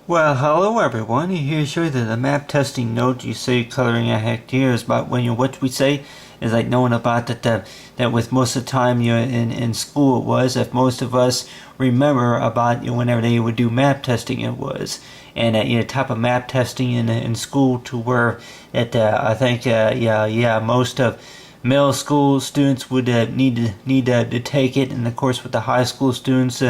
Well, hello everyone. Here to show you the map testing note you say coloring a hectare is about when what we say is like knowing about that with most of the time in school it was if most of us remember about whenever they would do map testing it was and type of map testing in school to where that I think most of middle school students would need to take it, and of course with the high school students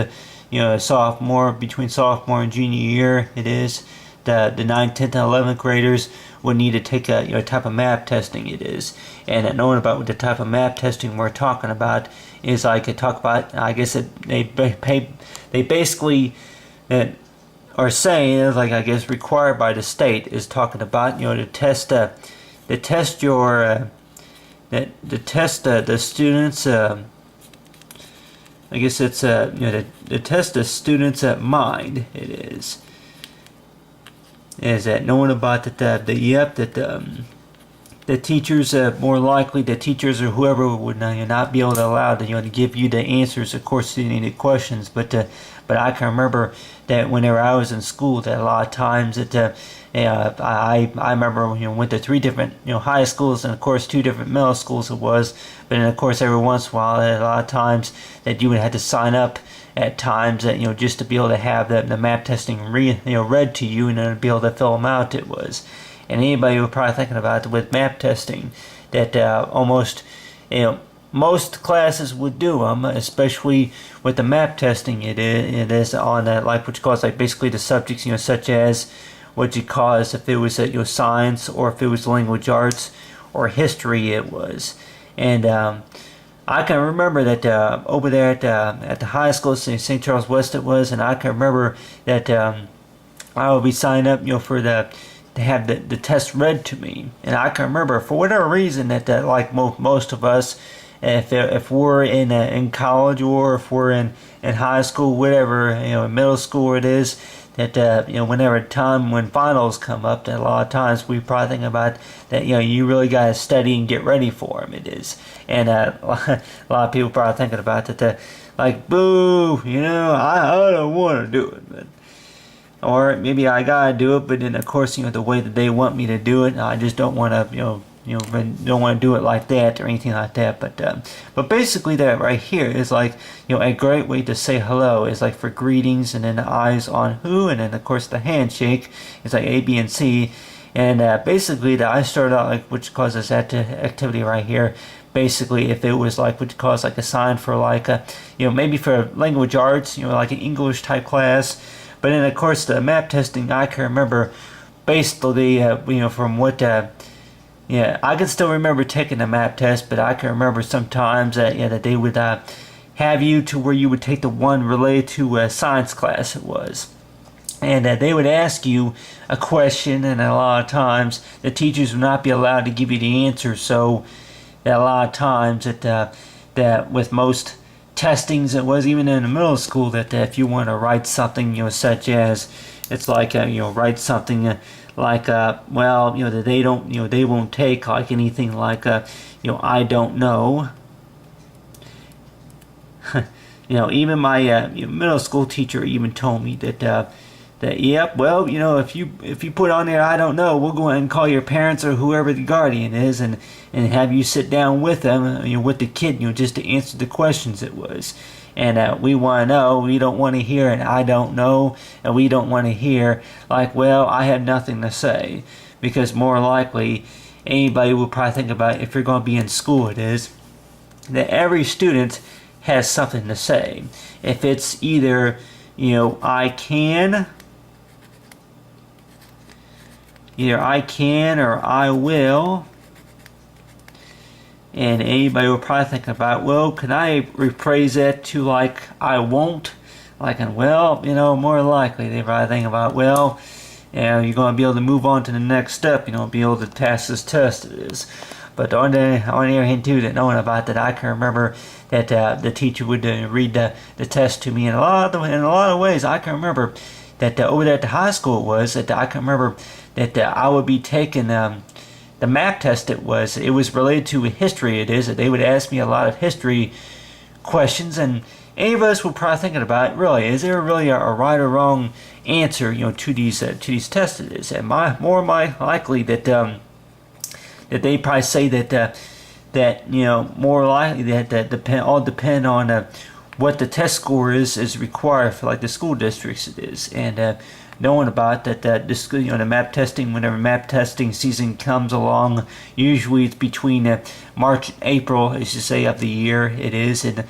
sophomore, between sophomore and junior year, it is the 9th, 10th, and 11th graders would need to take a type of map testing it is. And knowing about what the type of map testing we're talking about is, I could talk about, I guess they basically are saying is like, I guess required by the state is talking about to test the students. I guess it's to test the students' mind. It is that knowing about the teachers, more likely the teachers or whoever would not be able to allow to give you the answers, of course, to any questions. But I can remember that whenever I was in school, that a lot of times that I remember went to 3 different high schools, and of course 2 different middle schools it was. But then of course every once in a while, a lot of times that you would have to sign up at times that just to be able to have the map testing read to you and then be able to fill them out. It was. And anybody who was probably thinking about it with map testing, that almost most classes would do them, especially with the map testing. It is on like what you call like basically the subjects such as what you call as if it was science, or if it was language arts or history. It was. And I can remember that over there at the high school, St. Charles West it was, and I can remember that I would be signed up for to have the test read to me. And I can remember for whatever reason that like most of us, if we're in college, or if we're in high school, whatever, in middle school it is, that whenever time when finals come up, that a lot of times we probably think about that you really got to study and get ready for them. It is. And a lot of people probably thinking about that like, boo, I don't want to do it, but or maybe I gotta do it, but then of course the way that they want me to do it, I just don't want to don't want to do it like that or anything like that. But basically that right here is like a great way to say hello is like for greetings, and then the eyes on who, and then of course the handshake is like A, B, and C. And basically I started out like which causes that activity right here. Basically, if it was like what you call like a sign for like a maybe for language arts, like an English type class. But then of course the map testing, I can remember basically from what I can still remember taking the map test, but I can remember sometimes that they would have you to where you would take the one related to a science class it was. And they would ask you a question, and a lot of times the teachers would not be allowed to give you the answer. So that a lot of times that with most testings, it was even in the middle school, that if you want to write something such as it's like write something like well that they don't they won't take like anything like I don't know. Even my middle school teacher even told me that yep, well, if you put on there I don't know, we'll go ahead and call your parents or whoever the guardian is, and have you sit down with them, with the kid, just to answer the questions it was. And we want to know, we don't want to hear an I don't know, and we don't want to hear like, well, I have nothing to say. Because more likely anybody will probably think about, if you're going to be in school, it is that every student has something to say. If it's either I can or I will. And anybody will probably think about, well, can I rephrase that to like I won't? Like, and well, more likely they probably think about, well, you're going to be able to move on to the next step, be able to pass this test. It is. But on the other hand too, that knowing about that, I can remember that the teacher would read the test to me in a lot of ways. I can remember that over there at the high school it was that I can remember that I would be taking the map test. It was related to history. It is that they would ask me a lot of history questions, and any of us were probably thinking about, really, is there really a right or wrong answer, to these tests? It is, and more likely that that they probably say that more likely that all depend on what the test score is required for, like, the school districts it is, and knowing about that the map testing, whenever map testing season comes along, usually it's between March and April, as you say, of the year it is, and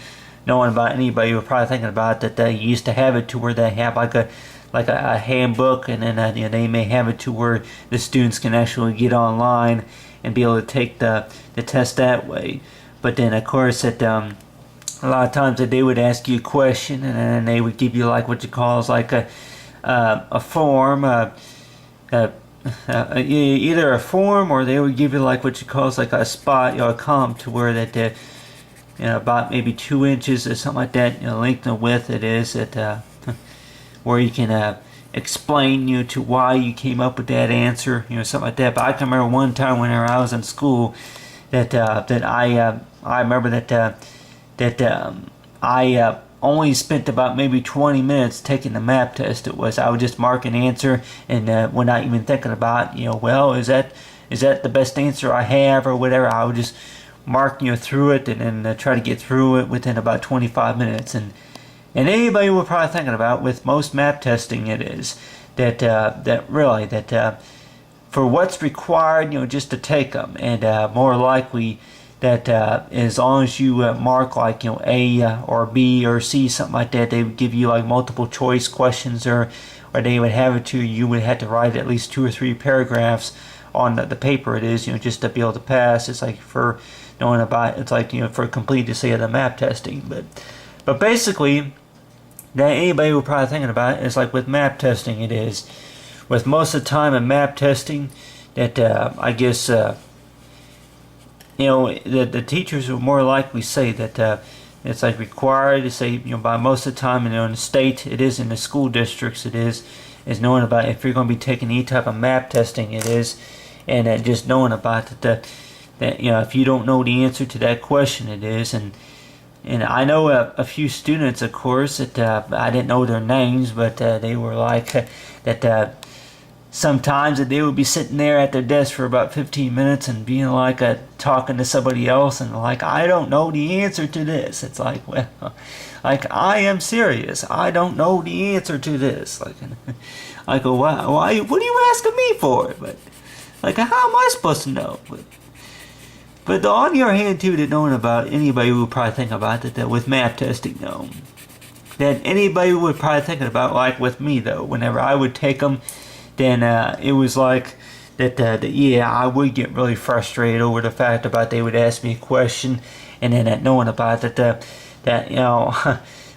knowing about anybody who are probably thinking about that they used to have it to where they have like a handbook, and then they may have it to where the students can actually get online and be able to take the test that way. But then of course a lot of times that they would ask you a question, and then they would give you like what you call is like a form, either a form, or they would give you like what you call is like a spot, a column to where that about maybe 2 inches or something like that, length and width it is, that where you can explain to why you came up with that answer, something like that. But I can remember one time whenever I was in school that I remember that I only spent about maybe 20 minutes taking the map test. I would just mark an answer, and when not even thinking about, well, is that the best answer I have or whatever, I would just mark through it, and then try to get through it within about 25 minutes. And anybody will probably thinking about with most map testing it is that really for what's required, just to take them, and more likely that as long as you mark like A or B or C, something like that, they would give you like multiple choice questions, or they would have it to you would have to write at least 2 or 3 paragraphs on the paper it is, just to be able to pass. It's like for knowing about, it's like for complete to say the map testing, but basically that anybody will probably thinking about is like with map testing it is, with most of the time in map testing that I guess the teachers will more likely say that it's like required to say, by most of the time, in the state it is, in the school districts it is knowing about if you're going to be taking any type of map testing it is, and just knowing about that if you don't know the answer to that question it is, and I know a few students, of course, that I didn't know their names, but they were like that sometimes that they would be sitting there at their desk for about 15 minutes and being like talking to somebody else, and like, I don't know the answer to this. It's like, well, like, I am serious, I don't know the answer to this. Like, I go, why what are you asking me for? But like, how am I supposed to know? But on your hand too, that knowing about anybody would probably think about that with map testing though, that anybody would probably thinking about, like with me though, whenever I would take them, then it was like that I would get really frustrated over the fact about they would ask me a question, and then knowing about that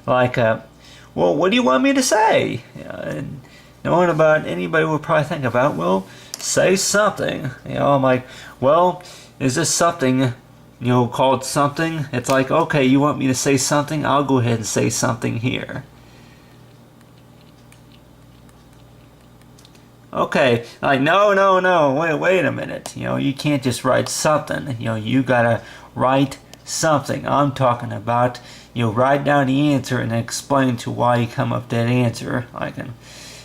like well, what do you want me to say? And knowing about anybody would probably think about, well, say something. I'm like, well, is this something called something? It's like, okay, you want me to say something, I'll go ahead and say something here. Okay, like, no, wait a minute. You can't just write something. You gotta write something. I'm talking about, write down the answer and explain to why you come up with that answer. Like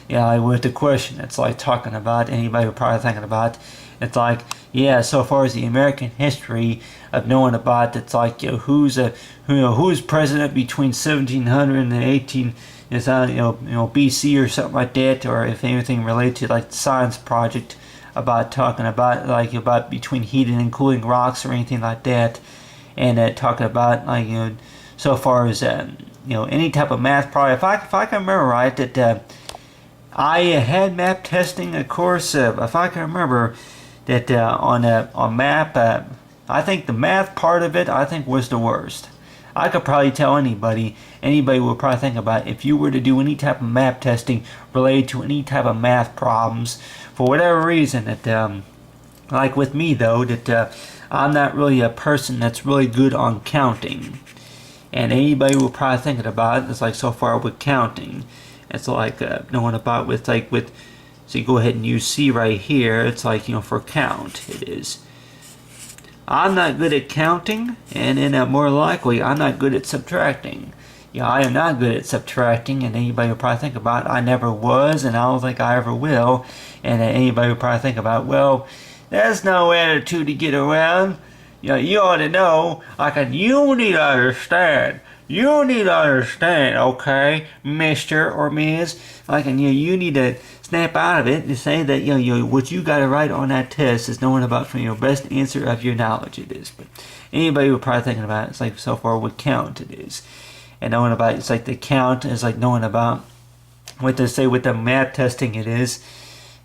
with the question, it's like talking about, anybody would probably thinking about, it's like, so far as the American history of knowing about, it's like, who's president between 1700 and 18, BC or something like that, or if anything related to like the science project about talking about like about between heating and cooling rocks or anything like that, and talking about like so far as any type of math project. If I can remember right, that I had map testing, of course. If I can remember that on map, I think the math part of it, I think, was the worst. I could probably tell anybody would probably think about, if you were to do any type of map testing related to any type of math problems, for whatever reason, that like with me though, that I'm not really a person that's really good on counting, and anybody will probably thinking about it, it's like so far with counting, it's like knowing about with so you go ahead and use C right here, it's like for count it is. I'm not good at counting, and then more likely I'm not good at subtracting. I am not good at subtracting, and anybody will probably think about I never was, and I don't think I ever will. And anybody will probably think about, well, there's no attitude to get around. You ought to know. You need to understand. You need to understand, okay, Mr. or Ms. You need to snap out of it and say that what you got to write on that test is knowing about from your best answer of your knowledge. It is, but anybody who probably thinking about it, it's like so far what count it is, and knowing about it's like the count is like knowing about what to say with the math testing it is,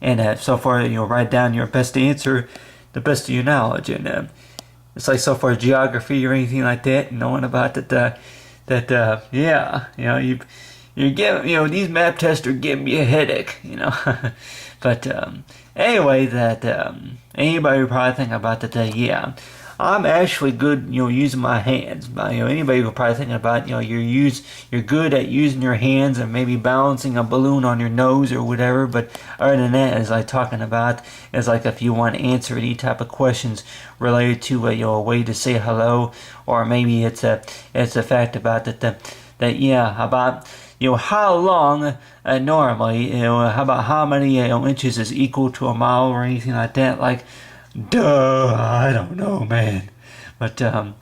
and so far write down your best answer, the best of your knowledge, and it's like so far geography or anything like that, knowing about that. You're giving, these map tests are giving me a headache, But anyway, anybody would probably think about that, I'm actually good, using my hands. Anybody would probably think about, you're good at using your hands and maybe balancing a balloon on your nose or whatever. But other than that, as I talking about, is like if you want to answer any type of questions related to a way to say hello, or maybe it's a fact about about how long normally, how about how many inches is equal to a mile or anything like that, like. Duh, I don't know, man. But knowing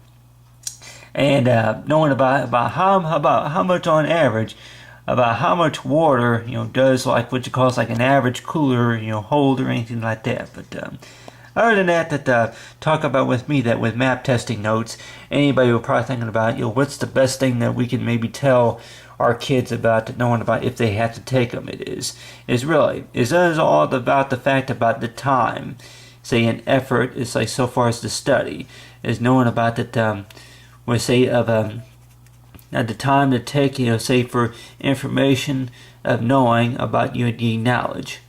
about how much on average, about how much water does like what you call like an average cooler hold or anything like that. But other than that, talk about with me that with map testing notes, anybody will probably thinking about what's the best thing that we can maybe tell our kids about knowing about if they have to take them. It is all about the fact about the time. Say an effort is like so far as the study is knowing about that we say of at the time to take say for information of knowing about the knowledge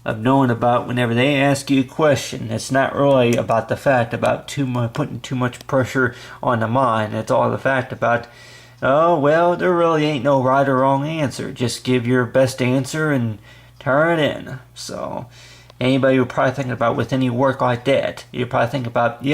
of knowing about whenever they ask you a question. It's not really about the fact about putting too much pressure on the mind. It's all the fact about there really ain't no right or wrong answer. Just give your best answer and turn it in. So anybody would probably think about with any work like that, you probably think about,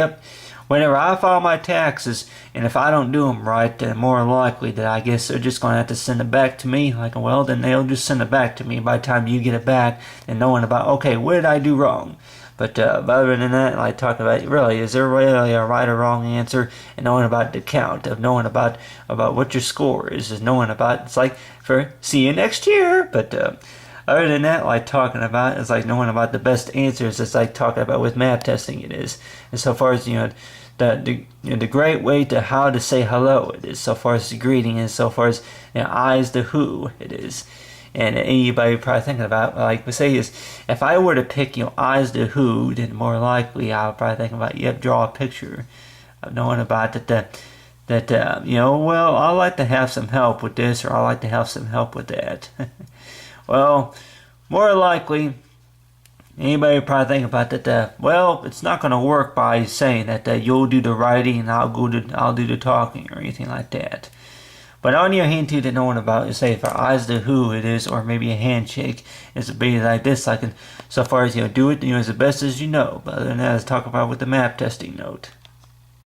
whenever I file my taxes, and if I don't do them right, then more likely that I guess they're just going to have to send it back to me. Then they'll just send it back to me by the time you get it back, and knowing about, okay, what did I do wrong? But other than that, talking about, really, is there really a right or wrong answer? And knowing about the count, of knowing about what your score is knowing about, it's like, for see you next year, but other than that, talking about, it's like knowing about the best answers. It's like talking about with map testing. It is, and so far as the great way to how to say hello. It is so far as the greeting, and so far as I's the who. It is, and anybody probably thinking about we say is if I were to pick I's the who, then more likely I'll probably think about draw a picture of knowing about that. I like to have some help with this, or I like to have some help with that. Well, more likely, anybody would probably think about that. It's not going to work by saying that you'll do the writing and I'll do the talking or anything like that. But on your hand to knowing about, say, for I's the who it is, or maybe a handshake is a bit like this. So far as do it, as the best as you know. But other than that, let's talk about with the map testing note.